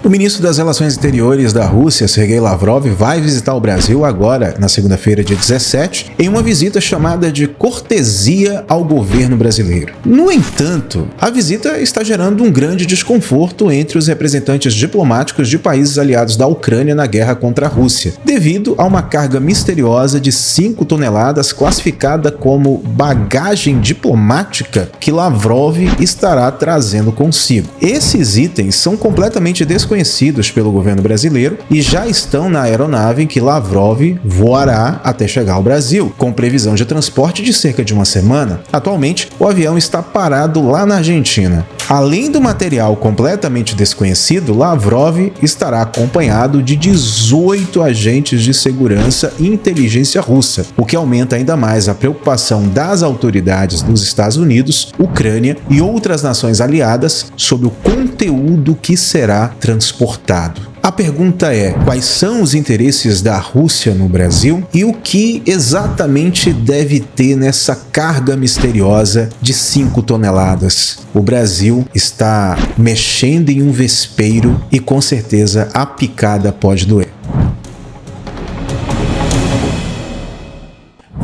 O ministro das Relações Exteriores da Rússia, Sergei Lavrov, vai visitar o Brasil agora, na segunda-feira, dia 17, em uma visita chamada de cortesia ao governo brasileiro. No entanto, a visita está gerando um grande desconforto entre os representantes diplomáticos de países aliados da Ucrânia na guerra contra a Rússia, devido a uma carga misteriosa de 5 toneladas classificada como bagagem diplomática que Lavrov estará trazendo consigo. Esses itens são completamente desconhecidos pelo governo brasileiro e já estão na aeronave em que Lavrov voará até chegar ao Brasil, com previsão de transporte de cerca de uma semana. Atualmente, o avião está parado lá na Argentina. Além do material completamente desconhecido, Lavrov estará acompanhado de 18 agentes de segurança e inteligência russa, o que aumenta ainda mais a preocupação das autoridades dos Estados Unidos, Ucrânia e outras nações aliadas sobre o conteúdo que será transportado. A pergunta é: quais são os interesses da Rússia no Brasil e o que exatamente deve ter nessa carga misteriosa de 5 toneladas? O Brasil está mexendo em um vespeiro e com certeza a picada pode doer.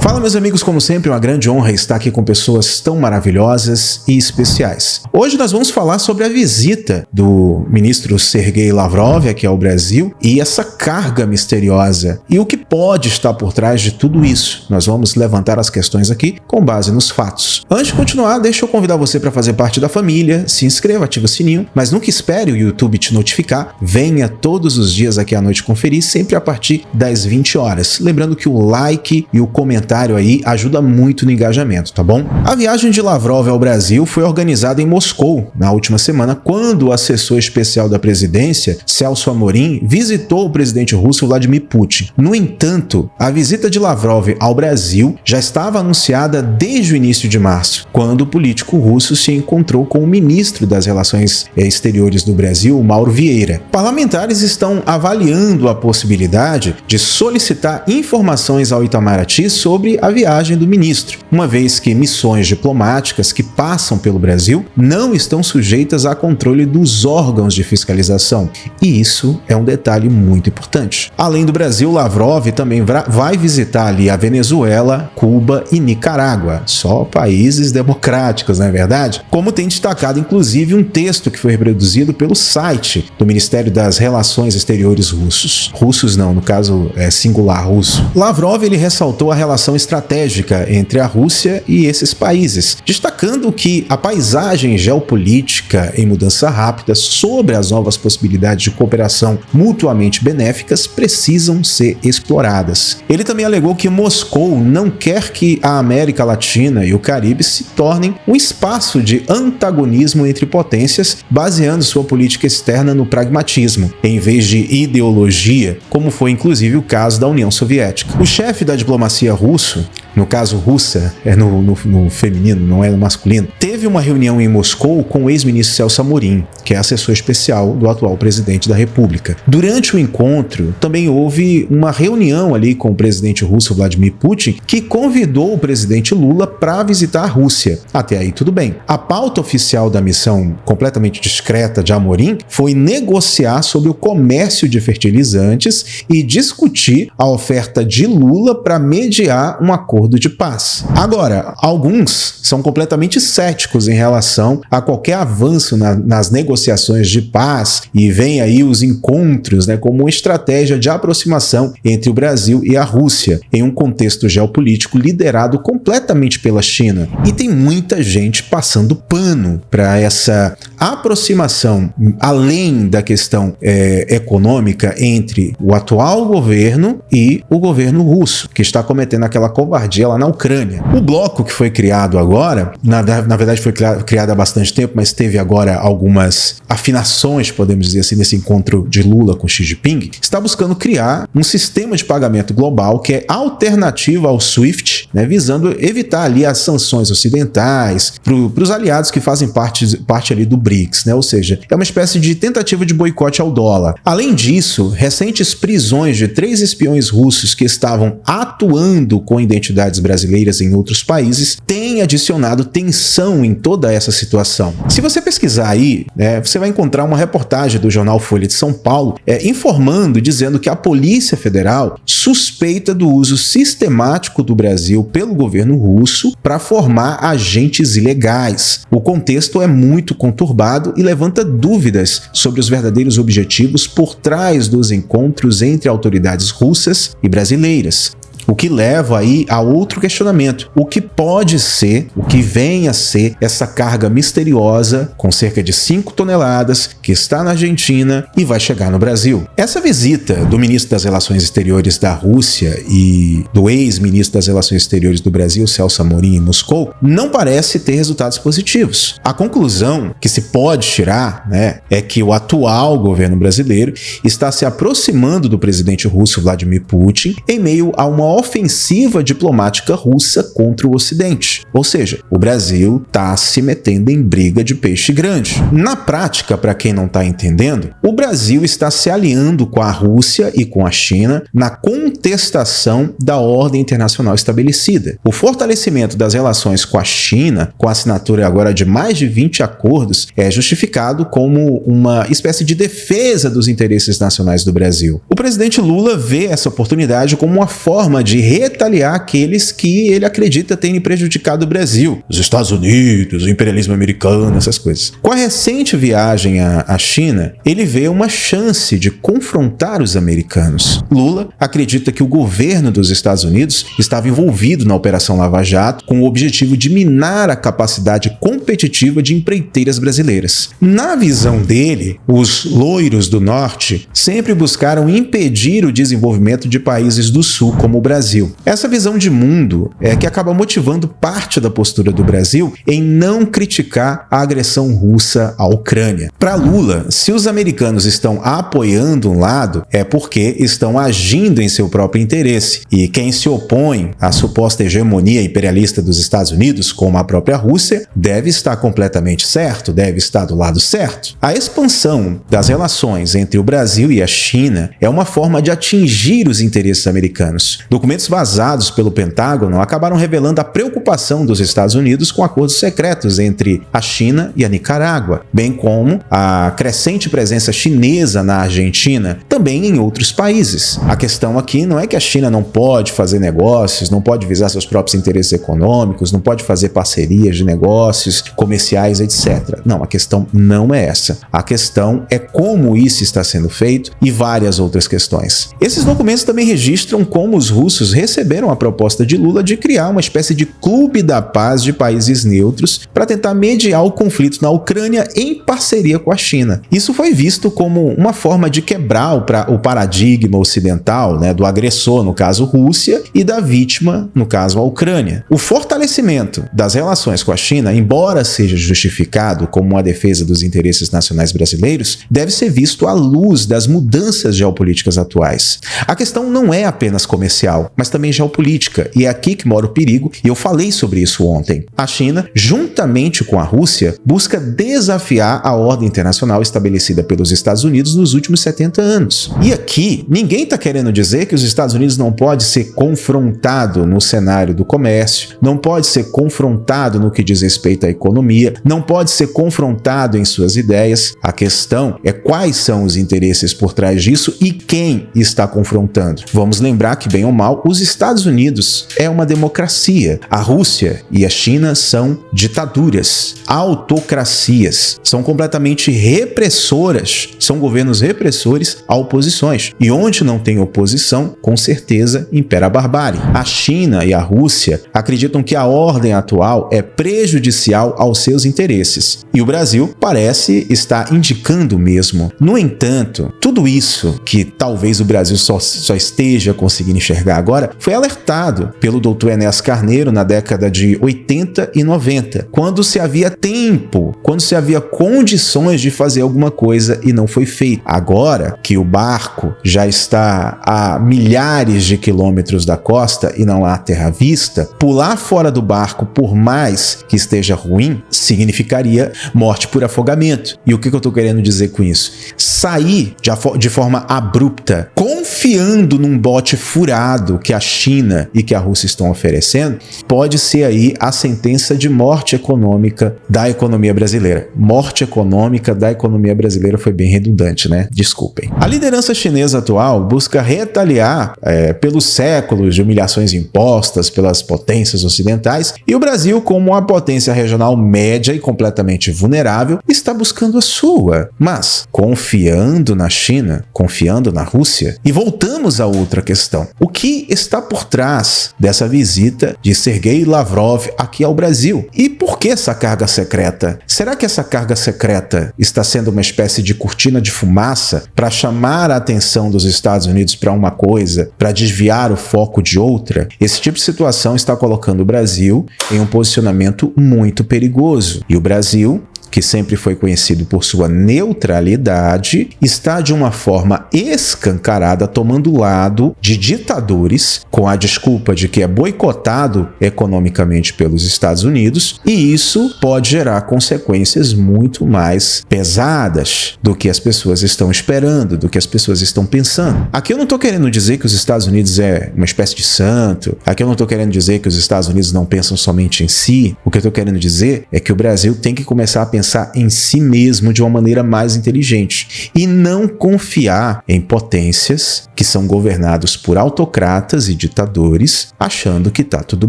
Fala, meus amigos, como sempre, uma grande honra estar aqui com pessoas tão maravilhosas e especiais. Hoje nós vamos falar sobre a visita do ministro Sergei Lavrov aqui ao Brasil e essa carga misteriosa e o que pode estar por trás de tudo isso. Nós vamos levantar as questões aqui com base nos fatos. Antes de continuar, deixa eu convidar você para fazer parte da família, se inscreva, ativa o sininho, mas nunca espere o YouTube te notificar, venha todos os dias aqui à noite conferir, sempre a partir das 20 horas. Lembrando que o like e o comentário aí ajuda muito no engajamento, tá bom? A viagem de Lavrov ao Brasil foi organizada em Moscou na última semana, quando o assessor especial da presidência, Celso Amorim, visitou o presidente russo Vladimir Putin. No entanto, a visita de Lavrov ao Brasil já estava anunciada desde o início de março, quando o político russo se encontrou com o ministro das Relações Exteriores do Brasil, Mauro Vieira. Parlamentares estão avaliando a possibilidade de solicitar informações ao Itamaraty sobre a viagem do ministro, uma vez que missões diplomáticas que passam pelo Brasil não estão sujeitas a controle dos órgãos de fiscalização. E isso é um detalhe muito importante. Além do Brasil, Lavrov também vai visitar ali a Venezuela, Cuba e Nicarágua. Só países democráticos, não é verdade? Como tem destacado, inclusive, um texto que foi reproduzido pelo site do Ministério das Relações Exteriores russos. Russos não, no caso é singular russo. Lavrov, ele ressaltou a relação estratégica entre a Rússia e esses países, destacando que a paisagem geopolítica em mudança rápida sobre as novas possibilidades de cooperação mutuamente benéficas precisam ser exploradas. Ele também alegou que Moscou não quer que a América Latina e o Caribe se tornem um espaço de antagonismo entre potências, baseando sua política externa no pragmatismo, em vez de ideologia, como foi inclusive o caso da União Soviética. O chefe da diplomacia russo, no caso russa, é no feminino, não é no masculino, teve uma reunião em Moscou com o ex-ministro Celso Amorim, que é assessor especial do atual presidente da República. Durante o encontro, também houve uma reunião ali com o presidente russo Vladimir Putin, que convidou o presidente Lula para visitar a Rússia. Até aí tudo bem. A pauta oficial da missão, completamente discreta de Amorim, foi negociar sobre o comércio de fertilizantes e discutir a oferta de Lula para mediar um acordo de paz. Agora, alguns são completamente céticos em relação a qualquer avanço nas negociações de paz e veem aí os encontros, como uma estratégia de aproximação entre o Brasil e a Rússia, em um contexto geopolítico liderado completamente pela China. E tem muita gente passando pano para essa aproximação, além da questão econômica, entre o atual governo e o governo russo, que está cometendo aquela covardia lá na Ucrânia. O bloco que foi criado agora, na verdade foi criado há bastante tempo, mas teve agora algumas afinações, podemos dizer assim, nesse encontro de Lula com Xi Jinping, está buscando criar um sistema de pagamento global que é alternativo ao SWIFT, visando evitar ali as sanções ocidentais para os aliados que fazem parte ali do BRICS, ou seja, é uma espécie de tentativa de boicote ao dólar. Além disso, recentes prisões de 3 espiões russos que estavam atuando com identidade entidades brasileiras em outros países tem adicionado tensão em toda essa situação. Se você pesquisar aí, você vai encontrar uma reportagem do jornal Folha de São Paulo informando, dizendo que a Polícia Federal suspeita do uso sistemático do Brasil pelo governo russo para formar agentes ilegais. O contexto é muito conturbado e levanta dúvidas sobre os verdadeiros objetivos por trás dos encontros entre autoridades russas e brasileiras. O que leva aí a outro questionamento. O que pode ser, o que vem a ser essa carga misteriosa com cerca de 5 toneladas que está na Argentina e vai chegar no Brasil? Essa visita do ministro das Relações Exteriores da Rússia e do ex-ministro das Relações Exteriores do Brasil, Celso Amorim, em Moscou, não parece ter resultados positivos. A conclusão que se pode tirar, é que o atual governo brasileiro está se aproximando do presidente russo Vladimir Putin em meio a uma ofensiva diplomática russa contra o Ocidente. Ou seja, o Brasil está se metendo em briga de peixe grande. Na prática, para quem não está entendendo, o Brasil está se aliando com a Rússia e com a China na contestação da ordem internacional estabelecida. O fortalecimento das relações com a China, com a assinatura agora de mais de 20 acordos, é justificado como uma espécie de defesa dos interesses nacionais do Brasil. O presidente Lula vê essa oportunidade como uma forma de retaliar aqueles que ele acredita terem prejudicado o Brasil. Os Estados Unidos, o imperialismo americano, essas coisas. Com a recente viagem à China, ele vê uma chance de confrontar os americanos. Lula acredita que o governo dos Estados Unidos estava envolvido na Operação Lava Jato com o objetivo de minar a capacidade competitiva de empreiteiras brasileiras. Na visão dele, os loiros do norte sempre buscaram impedir o desenvolvimento de países do sul, como o Brasil. Essa visão de mundo é que acaba motivando parte da postura do Brasil em não criticar a agressão russa à Ucrânia. Para Lula, se os americanos estão apoiando um lado, é porque estão agindo em seu próprio interesse. E quem se opõe à suposta hegemonia imperialista dos Estados Unidos, como a própria Rússia, deve estar completamente certo, deve estar do lado certo. A expansão das relações entre o Brasil e a China é uma forma de atingir os interesses americanos. Documentos vazados pelo Pentágono acabaram revelando a preocupação dos Estados Unidos com acordos secretos entre a China e a Nicarágua, bem como a crescente presença chinesa na Argentina, também em outros países. A questão aqui não é que a China não pode fazer negócios, não pode visar seus próprios interesses econômicos, não pode fazer parcerias de negócios, comerciais, etc. Não, a questão não é essa. A questão é como isso está sendo feito e várias outras questões. Esses documentos também registram como os russos receberam a proposta de Lula de criar uma espécie de clube da paz de países neutros para tentar mediar o conflito na Ucrânia em parceria com a China. Isso foi visto como uma forma de quebrar o paradigma ocidental, do agressor, no caso Rússia, e da vítima, no caso a Ucrânia. O fortalecimento das relações com a China, embora seja justificado como uma defesa dos interesses nacionais brasileiros, deve ser visto à luz das mudanças geopolíticas atuais. A questão não é apenas comercial, mas também geopolítica, e é aqui que mora o perigo, e eu falei sobre isso ontem. A China, juntamente com a Rússia, busca desafiar a ordem internacional estabelecida pelos Estados Unidos nos últimos 70 anos. E aqui, ninguém está querendo dizer que os Estados Unidos não pode ser confrontado no cenário do comércio, não pode ser confrontado no que diz respeito à economia, não pode ser confrontado em suas ideias. A questão é quais são os interesses por trás disso e quem está confrontando. Vamos lembrar que, bem ou mal, os Estados Unidos é uma democracia. A Rússia e a China são ditaduras, autocracias, são completamente repressoras, são governos repressores a oposições. E onde não tem oposição, com certeza impera a barbárie. A China e a Rússia acreditam que a ordem atual é prejudicial aos seus interesses. E o Brasil parece estar indicando o mesmo. No entanto, tudo isso que talvez o Brasil só esteja conseguindo enxergar agora foi alertado pelo Dr. Enéas Carneiro na década de 80 e 90, quando se havia tempo, quando se havia condições de fazer alguma coisa e não foi feito. Agora que o barco já está a milhares de quilômetros da costa e não há terra à vista, pular fora do barco, por mais que esteja ruim, significaria morte por afogamento. E o que eu estou querendo dizer com isso? Sair de forma abrupta, confiante confiando num bote furado que a China e que a Rússia estão oferecendo, pode ser aí a sentença de morte econômica da economia brasileira. Morte econômica da economia brasileira foi bem redundante, né? Desculpem. A liderança chinesa atual busca retaliar pelos séculos de humilhações impostas pelas potências ocidentais, e o Brasil, como uma potência regional média e completamente vulnerável, está buscando a sua. Mas, confiando na China, confiando na Rússia, e voltamos a outra questão. O que está por trás dessa visita de Sergei Lavrov aqui ao Brasil? E por que essa carga secreta? Será que essa carga secreta está sendo uma espécie de cortina de fumaça para chamar a atenção dos Estados Unidos para uma coisa, para desviar o foco de outra? Esse tipo de situação está colocando o Brasil em um posicionamento muito perigoso. E o Brasil, que sempre foi conhecido por sua neutralidade, está de uma forma escancarada tomando lado de ditadores com a desculpa de que é boicotado economicamente pelos Estados Unidos, e isso pode gerar consequências muito mais pesadas do que as pessoas estão esperando, do que as pessoas estão pensando. Aqui eu não estou querendo dizer que os Estados Unidos é uma espécie de santo, aqui eu não estou querendo dizer que os Estados Unidos não pensam somente em si. O que eu estou querendo dizer é que o Brasil tem que começar a pensar em si mesmo de uma maneira mais inteligente e não confiar em potências que são governados por autocratas e ditadores, achando que tá tudo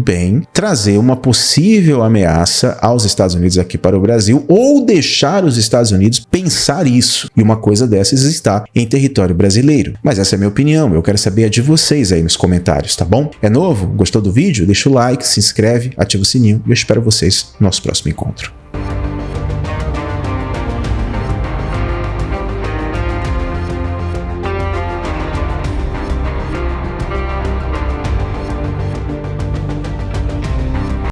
bem, trazer uma possível ameaça aos Estados Unidos aqui para o Brasil, ou deixar os Estados Unidos pensar isso, e uma coisa dessas está em território brasileiro. Mas essa é a minha opinião, eu quero saber a de vocês aí nos comentários, tá bom? É novo? Gostou do vídeo? Deixa o like, se inscreve, ativa o sininho e eu espero vocês no nosso próximo encontro.